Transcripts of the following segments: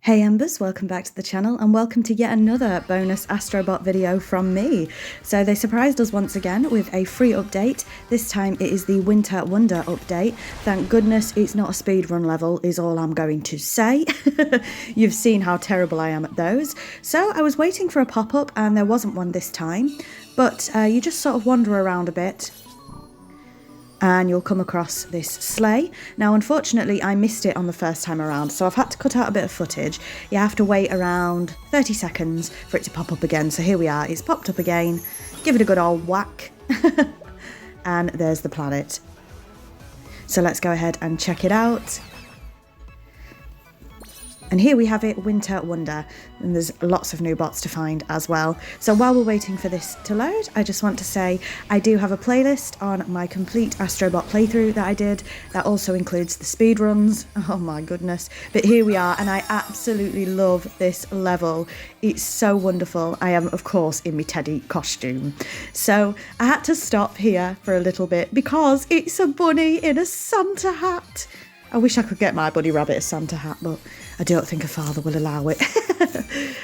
Hey Embers, welcome back to the channel and welcome to yet another bonus AstroBot video from me. So they surprised us once again with a free update. This time it is the Winter Wonder update. Thank goodness it's not a speedrun level is all I'm going to say. You've seen how terrible I am at those. So I was waiting for a pop-up and there wasn't one this time. But you just sort of wander around a bit and you'll come across this sleigh. Now, unfortunately, I missed it on the first time around, so I've had to cut out a bit of footage. You have to wait around 30 seconds for it to pop up again. So here we are, it's popped up again. Give it a good old whack. And there's the planet. So let's go ahead and check it out. And here we have it, Winter Wonder, and there's lots of new bots to find as well. So while we're waiting for this to load, I just want to say I do have a playlist on my complete AstroBot playthrough that I did. That also includes the speedruns. Oh my goodness. But here we are, and I absolutely love this level. It's so wonderful. I am, of course, in my Teddy costume. So I had to stop here for a little bit because it's a bunny in a Santa hat. I wish I could get my bunny rabbit a Santa hat, but I don't think a father will allow it.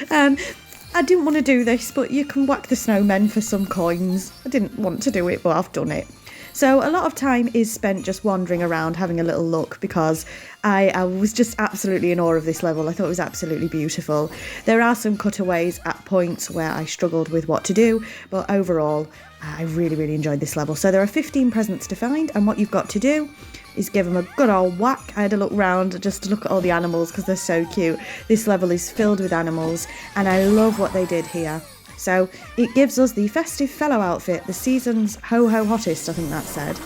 I didn't want to do this, but you can whack the snowmen for some coins. I didn't want to do it, but I've done it. So a lot of time is spent just wandering around, having a little look, because I was just absolutely in awe of this level. I thought it was absolutely beautiful. There are some cutaways at points where I struggled with what to do, but overall, I really, really enjoyed this level. So there are 15 presents to find, and what you've got to do is give them a good old whack. I had a look round just to look at all the animals because they're so cute. This level is filled with animals, and I love what they did here. So it gives us the festive fellow outfit, the season's ho-ho hottest, I think that said.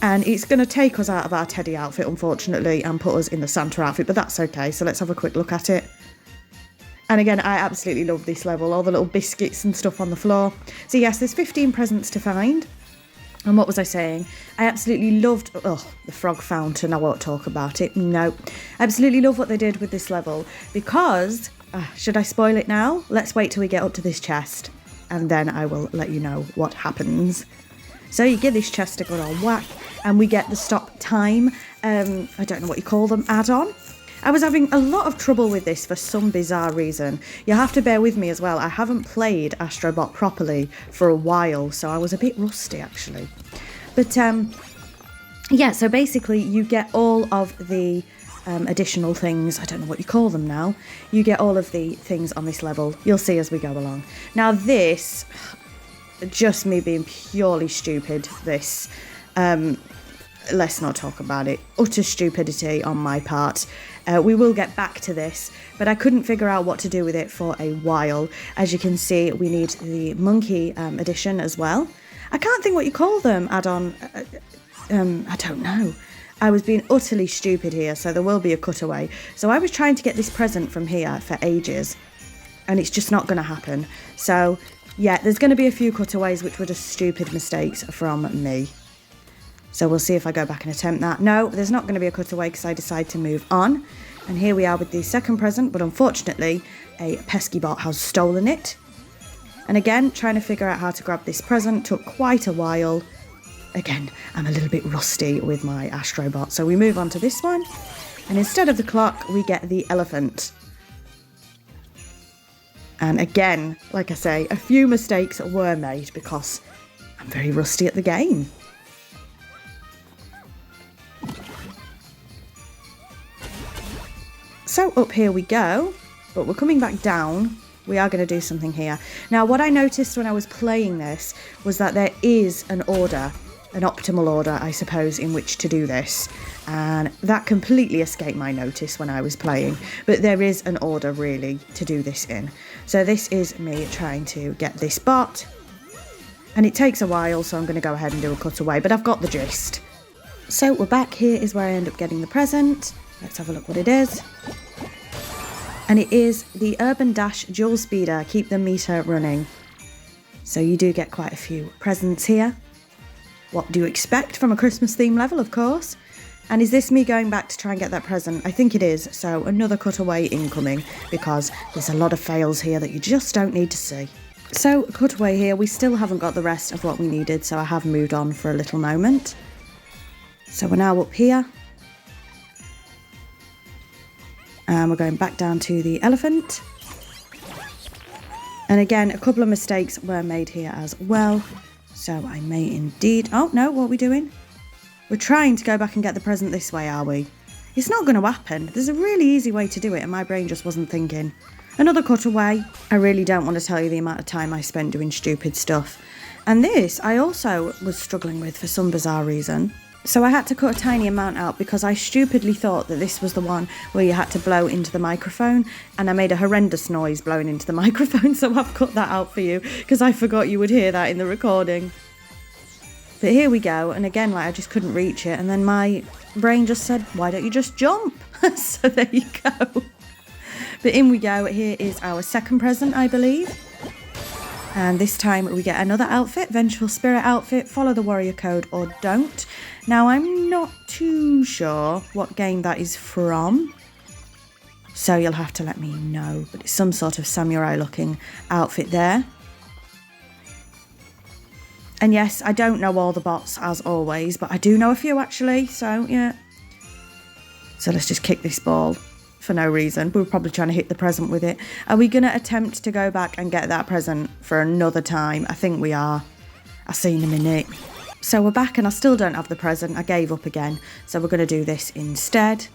And it's going to take us out of our Teddy outfit, unfortunately, and put us in the Santa outfit, but that's okay. So let's have a quick look at it. And again, I absolutely love this level, all the little biscuits and stuff on the floor. So yes, there's 15 presents to find. And what was I saying? I absolutely loved, the frog fountain. I won't talk about it. No, I absolutely love what they did with this level because, should I spoil it now? Let's wait till we get up to this chest and then I will let you know what happens. So you give this chest a good old whack and we get the stop time, I don't know what you call them, add-on. I was having a lot of trouble with this for some bizarre reason. You have to bear with me as well. I haven't played AstroBot properly for a while, so I was a bit rusty actually. But yeah, so basically you get all of the additional things. I don't know what you call them now. You get all of the things on this level. You'll see as we go along. Now this, just me being purely stupid, this. Let's not talk about it. Utter stupidity on my part. We will get back to this, but I couldn't figure out what to do with it for a while. As you can see, we need the monkey edition as well. I can't think what you call them, add-on. I don't know. I was being utterly stupid here, so there will be a cutaway. So I was trying to get this present from here for ages, and it's just not going to happen. So yeah, there's going to be a few cutaways, which were just stupid mistakes from me. So we'll see if I go back and attempt that. No, there's not going to be a cutaway because I decide to move on. And here we are with the second present, but unfortunately, a pesky bot has stolen it. And again, trying to figure out how to grab this present took quite a while. Again, I'm a little bit rusty with my AstroBot. So we move on to this one. And instead of the clock, we get the elephant. And again, like I say, a few mistakes were made because I'm very rusty at the game. So up here we go, but we're coming back down. We are going to do something here. Now, what I noticed when I was playing this was that there is an order, an optimal order, I suppose, in which to do this. And that completely escaped my notice when I was playing. But there is an order, really, to do this in. So this is me trying to get this bot. And it takes a while, so I'm going to go ahead and do a cutaway. But I've got the gist. So we're back. Here is where I end up getting the present. Let's have a look what it is. And it is the Urban Dash Dual Speeder. Keep the meter running. So you do get quite a few presents here. What do you expect from a Christmas theme level, of course? And is this me going back to try and get that present? I think it is. So another cutaway incoming because there's a lot of fails here that you just don't need to see. So cutaway here. We still haven't got the rest of what we needed. So I have moved on for a little moment. So we're now up here. And we're going back down to the elephant. And again, a couple of mistakes were made here as well. So I may indeed... Oh, no, what are we doing? We're trying to go back and get the present this way, are we? It's not going to happen. There's a really easy way to do it and my brain just wasn't thinking. Another cutaway. I really don't want to tell you the amount of time I spent doing stupid stuff. And this I also was struggling with for some bizarre reason. So I had to cut a tiny amount out because I stupidly thought that this was the one where you had to blow into the microphone, and I made a horrendous noise blowing into the microphone, so I've cut that out for you because I forgot you would hear that in the recording. But here we go, and again, like, I just couldn't reach it, and then my brain just said, why don't you just jump? So there you go. But in we go. Here is our second present, I believe. And this time we get another outfit, Vengeful Spirit outfit, follow the warrior code or don't. Now I'm not too sure what game that is from, so you'll have to let me know, but it's some sort of samurai looking outfit there. And yes, I don't know all the bots as always, but I do know a few actually, so yeah. So let's just kick this ball. For no reason. We were probably trying to hit the present with it. Are we going to attempt to go back and get that present for another time? I think we are. I'll see you in a minute. So we're back and I still don't have the present. I gave up again. So we're going to do this instead.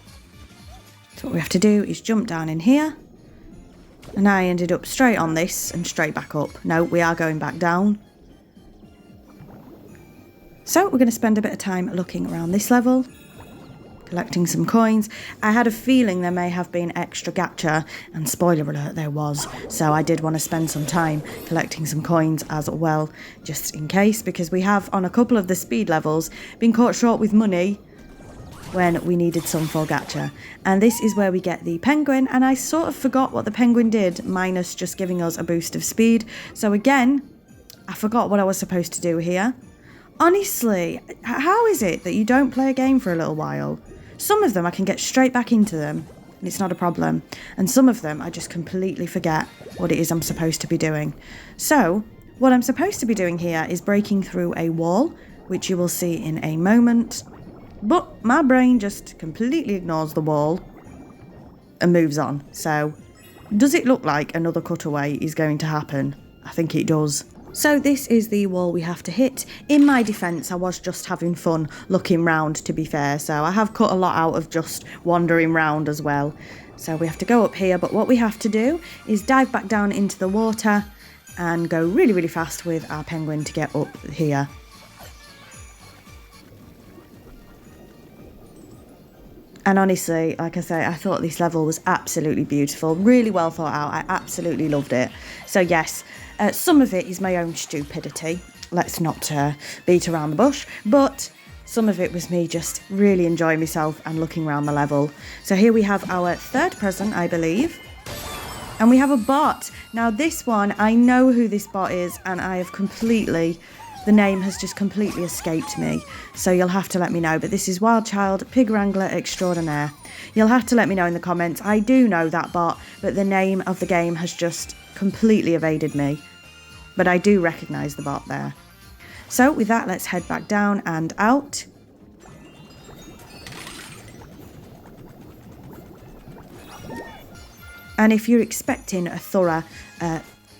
So what we have to do is jump down in here. And I ended up straight on this and straight back up. No, we are going back down. So we're going to spend a bit of time looking around this level. Collecting some coins. I had a feeling there may have been extra gacha, and spoiler alert, there was. So I did want to spend some time collecting some coins as well, just in case, because we have, on a couple of the speed levels, been caught short with money when we needed some for gacha. And this is where we get the penguin, and I sort of forgot what the penguin did, minus just giving us a boost of speed. So again, I forgot what I was supposed to do here. Honestly, how is it that you don't play a game for a little while? Some of them I can get straight back into them, and it's not a problem. And some of them I just completely forget what it is I'm supposed to be doing. So, what I'm supposed to be doing here is breaking through a wall, which you will see in a moment. But my brain just completely ignores the wall and moves on. So, does it look like another cutaway is going to happen? I think it does. So this is the wall we have to hit. In my defence, I was just having fun looking round, to be fair. So I have cut a lot out of just wandering round as well. So we have to go up here, but what we have to do is dive back down into the water and go really, really fast with our penguin to get up here. And honestly, like I say, I thought this level was absolutely beautiful. Really well thought out. I absolutely loved it. So yes, some of it is my own stupidity. Let's not beat around the bush. But some of it was me just really enjoying myself and looking around the level. So here we have our third present, I believe. And we have a bot. Now this one, I know who this bot is, and I have completely... The name has just completely escaped me, so you'll have to let me know. But this is Wild Child Pig Wrangler Extraordinaire. You'll have to let me know in the comments. I do know that bot, but the name of the game has just completely evaded me. But I do recognise the bot there. So with that, let's head back down and out. And if you're expecting a thorough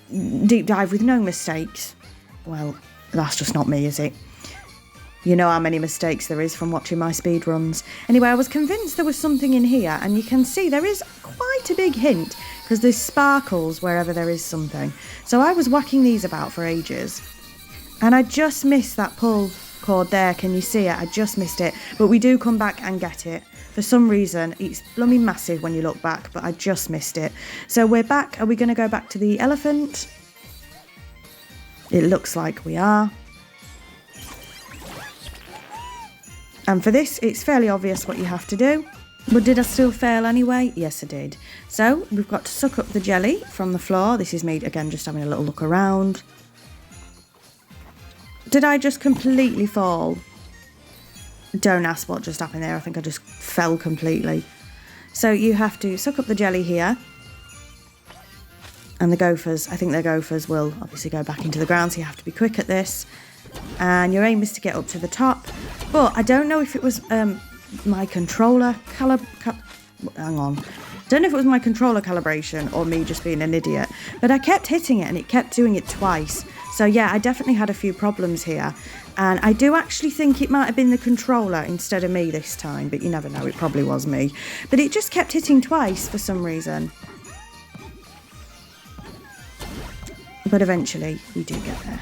deep dive with no mistakes, well... That's just not me, is it? You know how many mistakes there is from watching my speedruns. Anyway, I was convinced there was something in here, and you can see there is quite a big hint, because there's sparkles wherever there is something. So I was whacking these about for ages, and I just missed that pull cord there. Can you see it? I just missed it, but we do come back and get it. For some reason, it's blooming massive when you look back, but I just missed it. So we're back. Are we going to go back to the elephant? It looks like we are. And for this, it's fairly obvious what you have to do. But did I still fail anyway? Yes, I did. So we've got to suck up the jelly from the floor. This is me, again, just having a little look around. Did I just completely fall? Don't ask what just happened there. I think I just fell completely. So you have to suck up the jelly here. And the gophers, I think the gophers will obviously go back into the ground, so you have to be quick at this. And your aim is to get up to the top. But I don't know if it was my controller. Hang on. Don't know if it was my controller calibration or me just being an idiot, but I kept hitting it and it kept doing it twice. So yeah, I definitely had a few problems here. And I do actually think it might have been the controller instead of me this time, but you never know, it probably was me. But it just kept hitting twice for some reason. But eventually we do get there.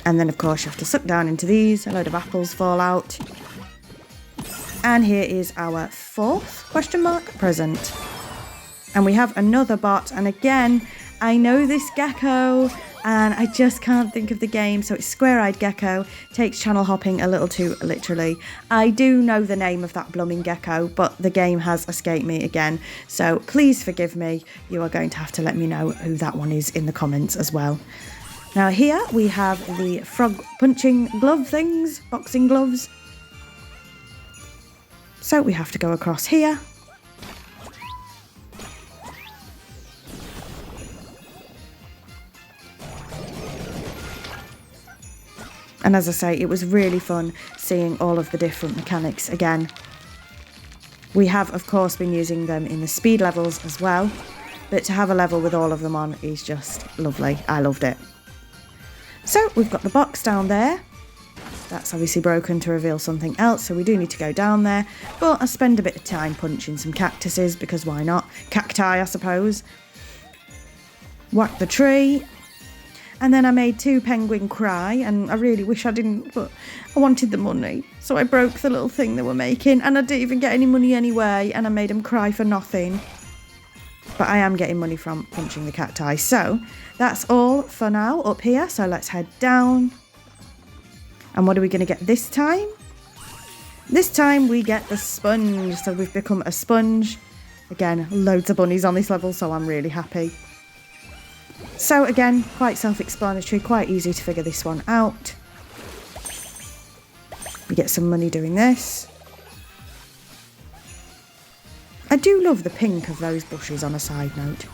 And then of course you have to suck down into these, a load of apples fall out. And here is our 4th question mark present. And we have another bot, and again, I know this gecko and I just can't think of the game. So it's Square-Eyed Gecko, takes channel hopping a little too literally. I do know the name of that blooming gecko, but the game has escaped me again. So please forgive me. You are going to have to let me know who that one is in the comments as well. Now here we have the frog punching glove things, boxing gloves. So we have to go across here. And as I say, it was really fun seeing all of the different mechanics again. We have, of course, been using them in the speed levels as well, but to have a level with all of them on is just lovely. I loved it. So we've got the box down there. That's obviously broken to reveal something else, so we do need to go down there. But I spend a bit of time punching some cactuses, because why not? Cacti, I suppose. Whack the tree. And then I made 2 penguin cry, and I really wish I didn't, but I wanted the money. So I broke the little thing they were making, and I didn't even get any money anyway, and I made them cry for nothing. But I am getting money from punching the cacti. So that's all for now up here, so let's head down. And what are we going to get this time? This time we get the sponge. So we've become a sponge. Again, loads of bunnies on this level, so I'm really happy. So again, quite self-explanatory, quite easy to figure this one out. We get some money doing this. I do love the pink of those bushes on a side note.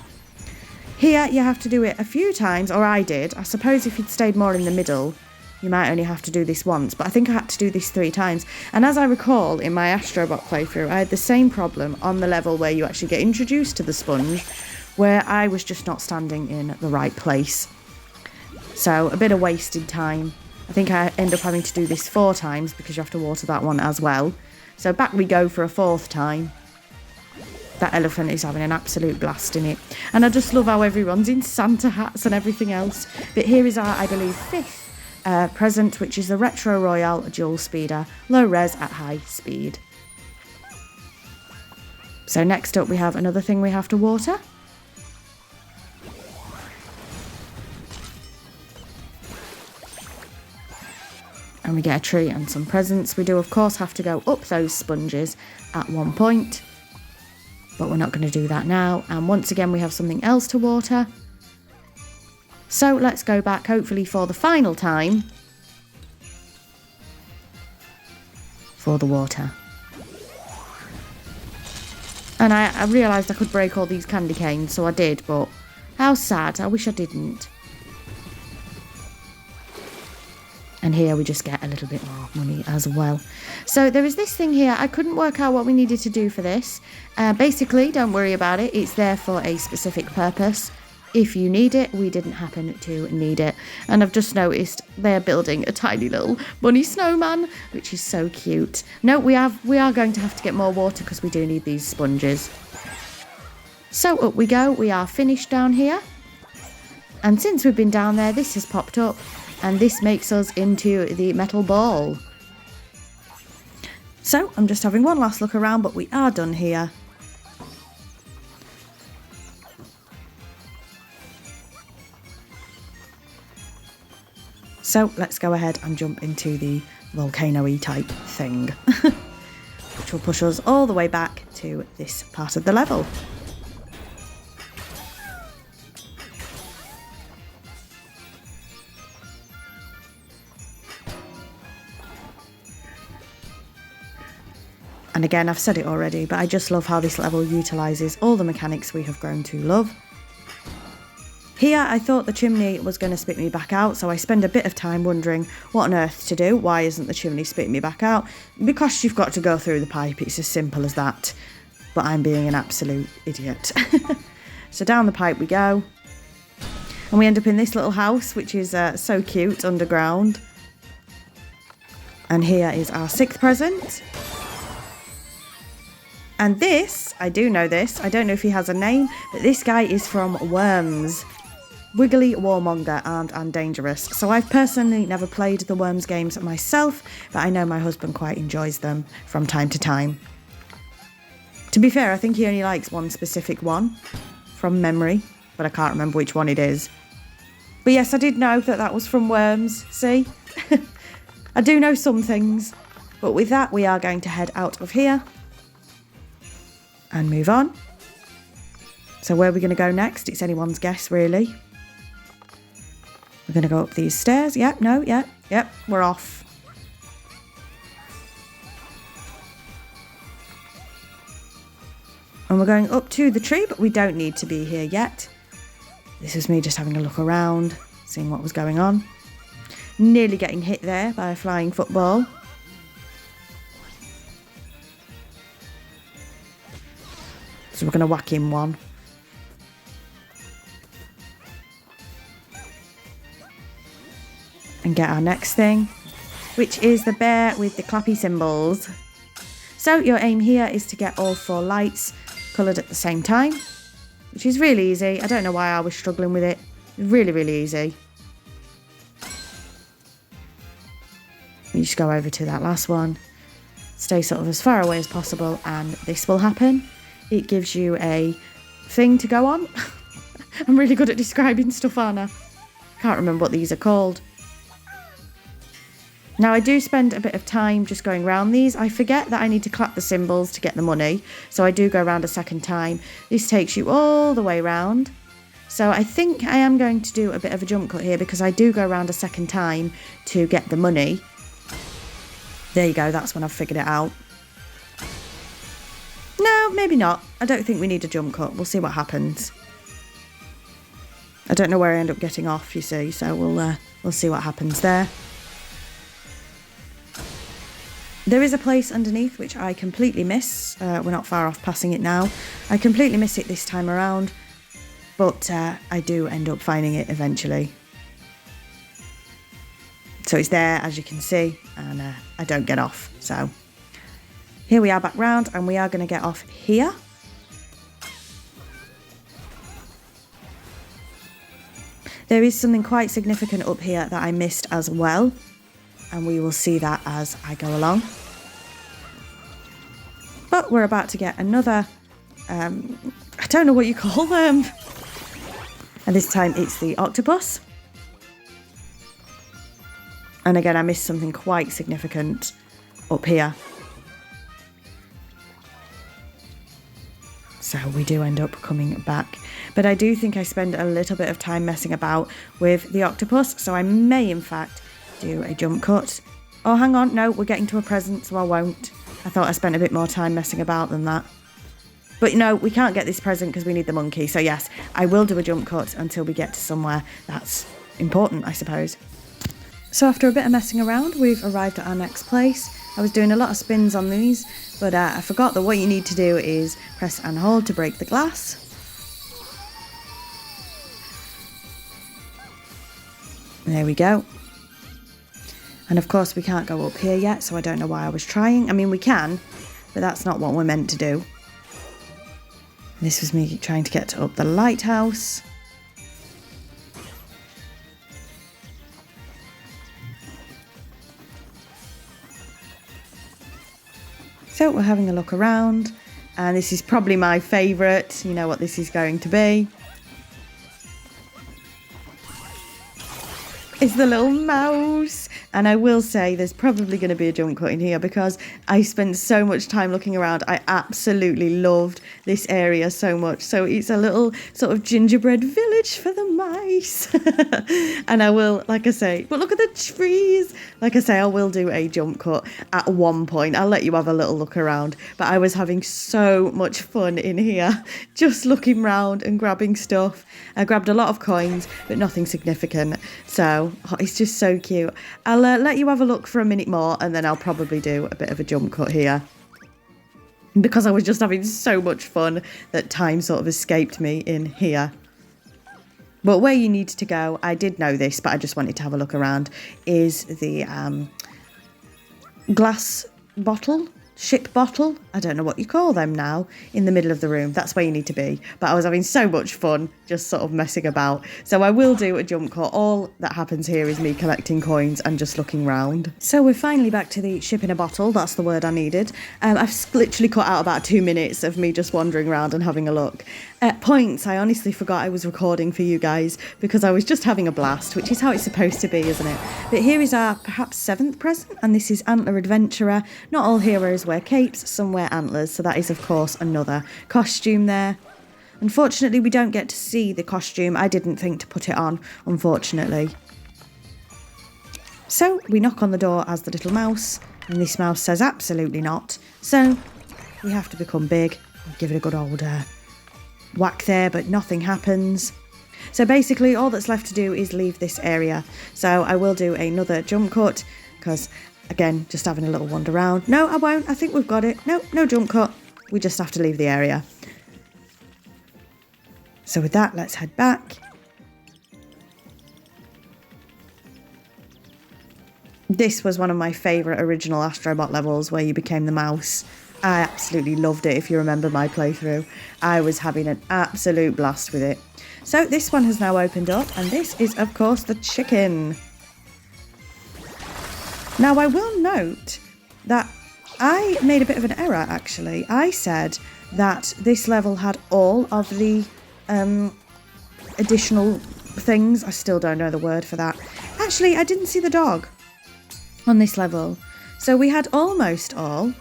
Here you have to do it a few times, or I did. I suppose if you'd stayed more in the middle, you might only have to do this once, but I think I had to do this 3 times. And as I recall, in my AstroBot playthrough, I had the same problem on the level where you actually get introduced to the sponge, where I was just not standing in the right place. So a bit of wasted time. I think I end up having to do this 4 times because you have to water that one as well. So back we go for a 4th time. That elephant is having an absolute blast in it. And I just love how everyone's in Santa hats and everything else. But here is our, I believe, 5th present, which is the Retro Royale Dual Speeder, low res at high speed. So next up we have another thing we have to water. And we get a tree and some presents. We do, of course, have to go up those sponges at one point, but we're not going to do that now. And once again, we have something else to water. So let's go back, hopefully for the final time, for the water. And I realised I could break all these candy canes, so I did, but how sad. I wish I didn't. And here we just get a little bit more money as well. So there is this thing here. I couldn't work out what we needed to do for this. Basically, don't worry about it. It's there for a specific purpose. If you need it, we didn't happen to need it. And I've just noticed they're building a tiny little bunny snowman, which is so cute. No, we are going to have to get more water because we do need these sponges. So up we go. We are finished down here. And since we've been down there, this has popped up. And this makes us into the metal ball. So I'm just having one last look around, but we are done here. So let's go ahead and jump into the volcano-y type thing, which will push us all the way back to this part of the level. And again, I've said it already, but I just love how this level utilises all the mechanics we have grown to love. Here, I thought the chimney was going to spit me back out, so I spend a bit of time wondering what on earth to do. Why isn't the chimney spitting me back out? Because you've got to go through the pipe, it's as simple as that. but I'm being an absolute idiot. So down the pipe we go. And we end up in this little house, which is so cute, underground. And here is our 6th present. And this, I do know this, I don't know if he has a name, but this guy is from Worms. Wiggly, Warmonger, Armed and Dangerous. So I've personally never played the Worms games myself, but I know my husband quite enjoys them from time to time. To be fair, I think he only likes one specific one from memory, but I can't remember which one it is. But yes, I did know that that was from Worms, see? I do know some things. But with that, we are going to head out of here and move on. So where are we going to go next? It's anyone's guess, really. We're going to go up these stairs. Yep, no, yep, we're off. And we're going up to the tree, but we don't need to be here yet. This was me just having a look around, seeing what was going on. Nearly getting hit there by a flying football. So we're going to whack him one. And get our next thing, which is the bear with the clappy symbols. So your aim here is to get all 4 lights coloured at the same time, which is really easy. I don't know why I was struggling with it. Really, really easy. You just go over to that last one, stay sort of as far away as possible, and this will happen. It gives you a thing to go on. I'm really good at describing stuff, aren't I? Can't remember what these are called. Now I do spend a bit of time just going around these. I forget that I need to clap the symbols to get the money, so I do go around a second time. This takes you all the way around. So I think I am going to do a bit of a jump cut here because I do go around a second time to get the money. There you go, that's when I've figured it out. No, maybe not. I don't think we need a jump cut. We'll see what happens. I don't know where I end up getting off, you see, so we'll see what happens there. There is a place underneath which I completely miss. We're not far off passing it now. I completely miss it this time around, but I do end up finding it eventually. So it's there, as you can see, and I don't get off. So here we are back round, and we are going to get off here. There is something quite significant up here that I missed as well, and we will see that as I go along. But we're about to get another, I don't know what you call them. And this time it's the octopus. And again, I missed something quite significant up here. So we do end up coming back. But I do think I spend a little bit of time messing about with the octopus. So I may, in fact, do a jump cut. Oh, hang on. No, we're getting to a present, so I won't. I thought I spent a bit more time messing about than that. But no, we can't get this present because we need the monkey. So yes, I will do a jump cut until we get to somewhere that's important, I suppose. So after a bit of messing around, we've arrived at our next place. I was doing a lot of spins on these, but I forgot that what you need to do is press and hold to break the glass. There we go. And of course we can't go up here yet, so I don't know why I was trying. I mean, we can, but that's not what we're meant to do. This was me trying to get up the lighthouse. So we're having a look around, and this is probably my favourite. You know what this is going to be. It's the little mouse. And I will say there's probably going to be a jump cut in here because I spent so much time looking around. I absolutely loved this area so much. So it's a little sort of gingerbread village for the mice. And I will, like I say, but look at the trees. Like I say, I will do a jump cut at one point. I'll let you have a little look around. But I was having so much fun in here, just looking around and grabbing stuff. I grabbed a lot of coins, but nothing significant. So it's just so cute. I'll let you have a look for a minute more, and then I'll probably do a bit of a jump cut here. because I was just having so much fun that time sort of escaped me in here. But where you need to go, I did know this, but I just wanted to have a look around, is the glass bottle, ship bottle, I don't know what you call them now, in the middle of the room. That's where you need to be. But I was having so much fun just sort of messing about. So I will do a jump cut. All that happens here is me collecting coins and just looking round. So we're finally back to the ship in a bottle. That's the word I needed. I've literally cut out about 2 minutes of me just wandering around and having a look. At points, I honestly forgot I was recording for you guys because I was just having a blast, which is how it's supposed to be, isn't it? But here is our perhaps 7th present, and this is Antler Adventurer. Not all heroes wear capes, some wear antlers, so that is of course another costume there. Unfortunately, we don't get to see the costume. I didn't think to put it on, unfortunately. So we knock on the door as the little mouse, and this mouse says absolutely not. So we have to become big and give it a good old whack there, but nothing happens. So basically all that's left to do is leave this area. So I will do another jump cut because, again, just having a little wander around. No, I won't. I think we've got it. No jump cut. We just have to leave the area. So with that, let's head back. This was one of my favourite original AstroBot levels where you became the mouse. I absolutely loved it if you remember my playthrough. I was having an absolute blast with it. So this one has now opened up, and this is of course the chicken. Now I will note that I made a bit of an error actually. I said that this level had all of the additional things. I still don't know the word for that. Actually, I didn't see the dog on this level. So we had almost all.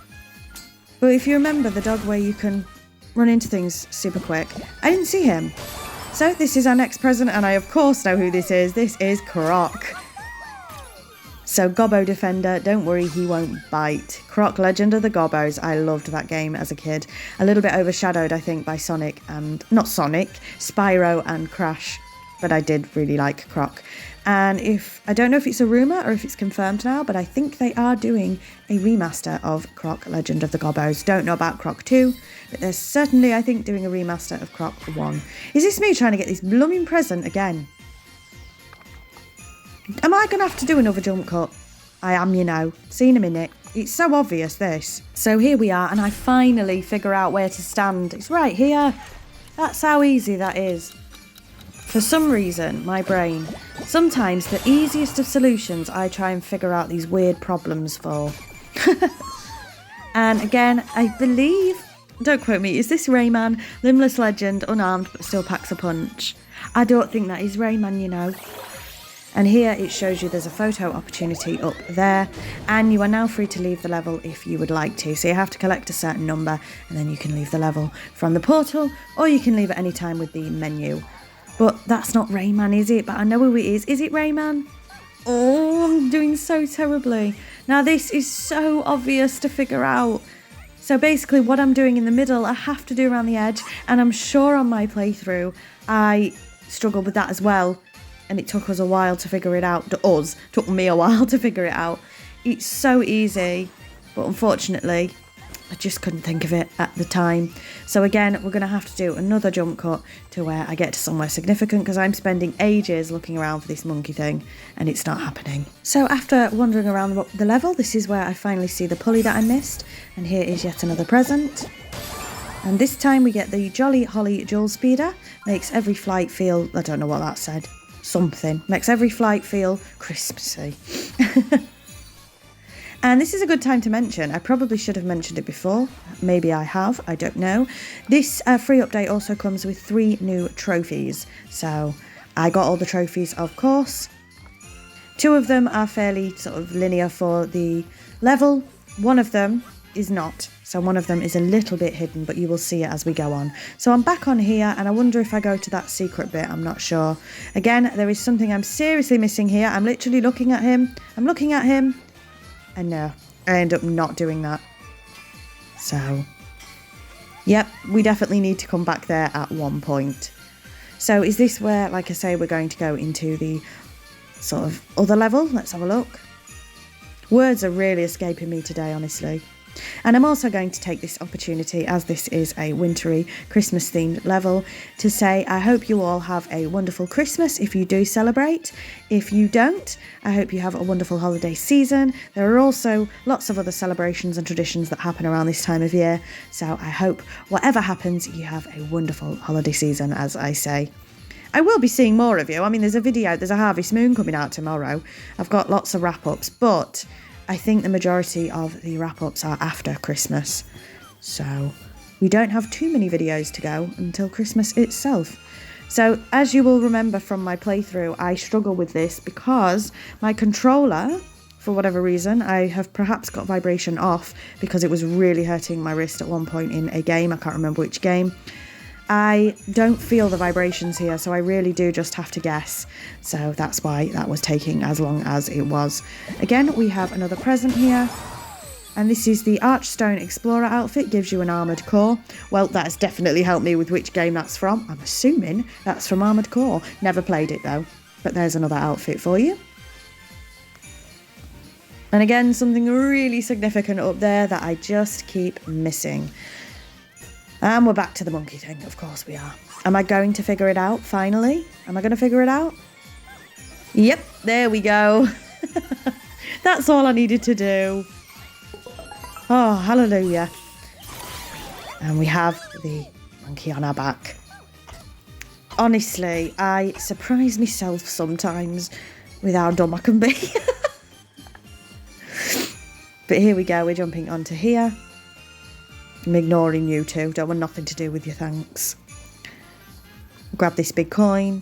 But if you remember the dog where you can run into things super quick, I didn't see him. So this is our next present, and I of course know who this is. This is Croc. So Gobbo Defender, don't worry, he won't bite. Croc, Legend of the Gobbos. I loved that game as a kid. A little bit overshadowed, I think, by Sonic and... not Sonic, Spyro and Crash. But I did really like Croc. And I don't know if it's a rumour or if it's confirmed now, but I think they are doing a remaster of Croc Legend of the Gobbos. Don't know about Croc 2, but they're certainly, I think, doing a remaster of Croc 1. Is this me trying to get this blooming present again? Am I going to have to do another jump cut? I am, you know. See in a minute. It's so obvious, this. So here we are, and I finally figure out where to stand. It's right here. That's how easy that is. For some reason, my brain, sometimes the easiest of solutions I try and figure out these weird problems for. And again, I believe, don't quote me, is this Rayman? Limbless Legend, unarmed but still packs a punch. I don't think that is Rayman, you know. And here it shows you there's a photo opportunity up there, and you are now free to leave the level if you would like to. So you have to collect a certain number and then you can leave the level from the portal, or you can leave at any time with the menu. But that's not Rayman, is it? But I know who it is. Is it Rayman? Oh, I'm doing so terribly. Now this is so obvious to figure out. So basically what I'm doing in the middle, I have to do around the edge. And I'm sure on my playthrough, I struggled with that as well. And it took us a while to figure it out. Took me a while to figure it out. It's so easy. But unfortunately, I just couldn't think of it at the time. So again, we're going to have to do another jump cut to where I get to somewhere significant because I'm spending ages looking around for this monkey thing and it's not happening. So after wandering around the level, this is where I finally see the pulley that I missed. And here is yet another present. And this time we get the Jolly Holly Jewel Speeder. Makes every flight feel, I don't know what that said, something. Makes every flight feel crispy. And this is a good time to mention, I probably should have mentioned it before, maybe I have, I don't know. This free update also comes with 3 new trophies. So I got all the trophies, of course. 2 of them are fairly sort of linear for the level. 1 of them is not. So one of them is a little bit hidden, but you will see it as we go on. So I'm back on here, and I wonder if I go to that secret bit, I'm not sure. Again, there is something I'm seriously missing here. I'm literally looking at him. I'm looking at him. And no, I end up not doing that. So, yep, we definitely need to come back there at one point. So is this where, like I say, we're going to go into the sort of other level? Let's have a look. Words are really escaping me today, honestly. And I'm also going to take this opportunity, as this is a wintry Christmas themed level, to say I hope you all have a wonderful Christmas if you do celebrate. If you don't, I hope you have a wonderful holiday season. There are also lots of other celebrations and traditions that happen around this time of year, so I hope whatever happens, you have a wonderful holiday season, as I say. I will be seeing more of you. I mean, there's a Harvest Moon coming out tomorrow. I've got lots of wrap-ups, but I think the majority of the wrap-ups are after Christmas. So we don't have too many videos to go until Christmas itself. So as you will remember from my playthrough, I struggle with this because my controller, for whatever reason, I have perhaps got vibration off because it was really hurting my wrist at one point in a game. I can't remember which game. I don't feel the vibrations here, so I really do just have to guess. So that's why that was taking as long as it was. Again, we have another present here. And this is the Archstone Explorer outfit, gives you an armoured core. Well, that has definitely helped me with which game that's from. I'm assuming that's from Armoured Core. Never played it though. But there's another outfit for you. And again, something really significant up there that I just keep missing. And we're back to the monkey thing, of course we are. Am I going to figure it out, finally? Am I going to figure it out? Yep, there we go. That's all I needed to do. Oh, hallelujah. And we have the monkey on our back. Honestly, I surprise myself sometimes with how dumb I can be. But here we go, we're jumping onto here. I'm ignoring you two. Don't want nothing to do with you, thanks. Grab this big coin.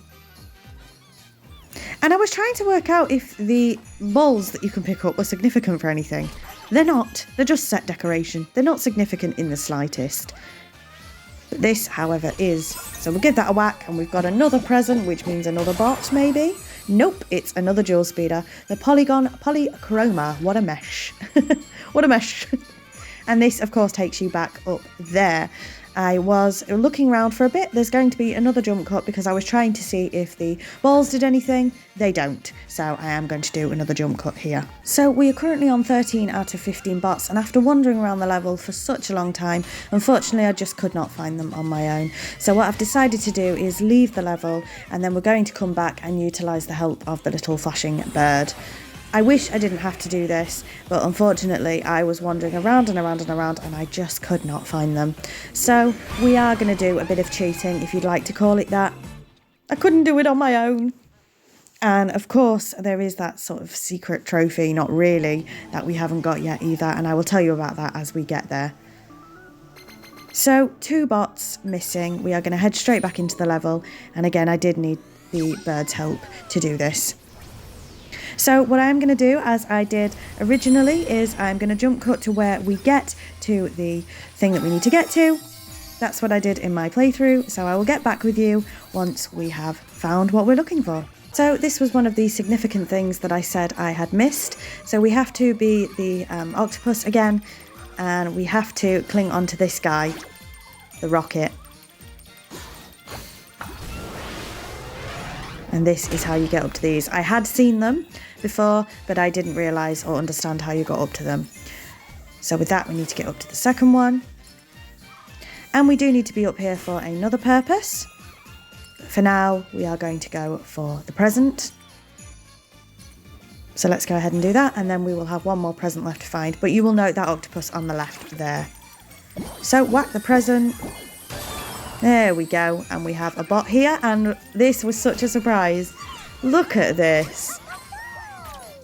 And I was trying to work out if the balls that you can pick up were significant for anything. They're not. They're just set decoration. They're not significant in the slightest. But this, however, is. So we'll give that a whack, and we've got another present, which means another bot, maybe? Nope, it's another jewel speeder. The Polygon Polychroma. What a mesh. What a mesh. And this, of course, takes you back up there. I was looking around for a bit. There's going to be another jump cut because I was trying to see if the balls did anything. They don't. So I am going to do another jump cut here. So we are currently on 13 out of 15 bots. And after wandering around the level for such a long time, unfortunately, I just could not find them on my own. So what I've decided to do is leave the level, and then we're going to come back and utilise the help of the little flashing bird. I wish I didn't have to do this, but unfortunately I was wandering around and around and around and I just could not find them. So we are going to do a bit of cheating, if you'd like to call it that. I couldn't do it on my own. And of course there is that sort of secret trophy, not really, that we haven't got yet either, and I will tell you about that as we get there. So 2 bots missing. We are going to head straight back into the level, and again I did need the bird's help to do this. So what I'm going to do, as I did originally, is I'm going to jump cut to where we get to the thing that we need to get to. That's what I did in my playthrough, so I will get back with you once we have found what we're looking for. So this was one of the significant things that I said I had missed. So we have to be the octopus again, and we have to cling onto this guy, the rocket. And this is how you get up to these. I had seen them before, but I didn't realise or understand how you got up to them. So with that, we need to get up to the second one. And we do need to be up here for another purpose. But for now, we are going to go for the present. So let's go ahead and do that, and then we will have one more present left to find. But you will note that octopus on the left there. So whack the present. There we go, and we have a bot here, and this was such a surprise. Look at this.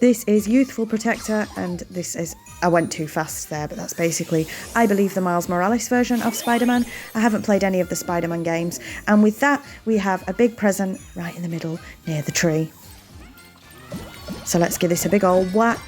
This is Youthful Protector, and this is... I went too fast there, but that's basically, I believe, the Miles Morales version of Spider-Man. I haven't played any of the Spider-Man games, and with that, we have a big present right in the middle, near the tree. So let's give this a big old whack.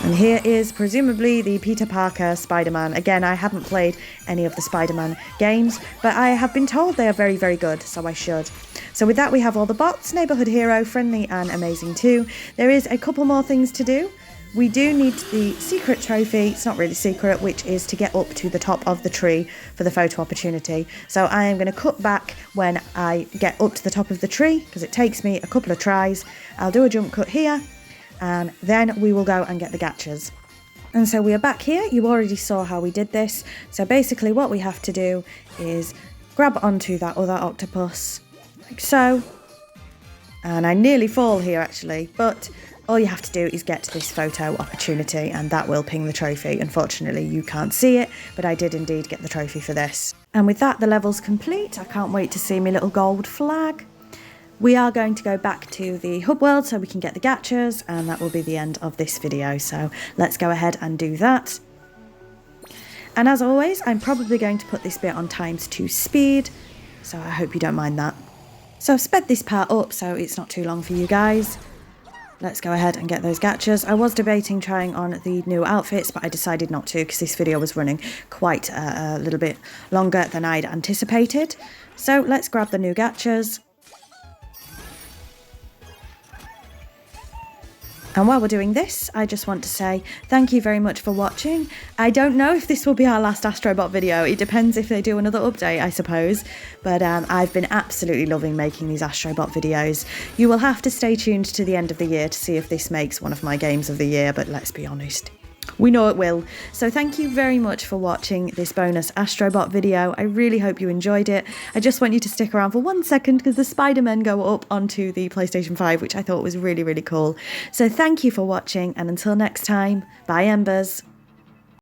And here is presumably the Peter Parker Spider-Man. Again, I haven't played any of the Spider-Man games, but I have been told they are very, very good, so I should. So with that, we have all the bots, Neighbourhood Hero, Friendly and Amazing too. There is a couple more things to do. We do need the secret trophy, it's not really secret, which is to get up to the top of the tree for the photo opportunity. So I am going to cut back when I get up to the top of the tree, because it takes me a couple of tries. I'll do a jump cut here, and then we will go and get the gachas. And so we are back here. You already saw how we did this. So basically what we have to do is grab onto that other octopus, like so. And I nearly fall here actually, but all you have to do is get to this photo opportunity and that will ping the trophy. Unfortunately, you can't see it, but I did indeed get the trophy for this. And with that, the level's complete. I can't wait to see my little gold flag. We are going to go back to the hub world so we can get the gachas, and that will be the end of this video. So let's go ahead and do that. And as always, I'm probably going to put this bit on ×2 speed, so I hope you don't mind that. So I've sped this part up so it's not too long for you guys. Let's go ahead and get those gachas. I was debating trying on the new outfits, but I decided not to because this video was running quite a little bit longer than I'd anticipated. So let's grab the new gachas. And while we're doing this, I just want to say thank you very much for watching. I don't know if this will be our last AstroBot video. It depends if they do another update, I suppose. But I've been absolutely loving making these AstroBot videos. You will have to stay tuned to the end of the year to see if this makes one of my games of the year, but let's be honest, we know it will. So thank you very much for watching this bonus AstroBot video. I really hope you enjoyed it. I just want you to stick around for 1 second because the Spider-Men go up onto the PlayStation 5, which I thought was really, really cool. So thank you for watching, and until next time, bye EMbers.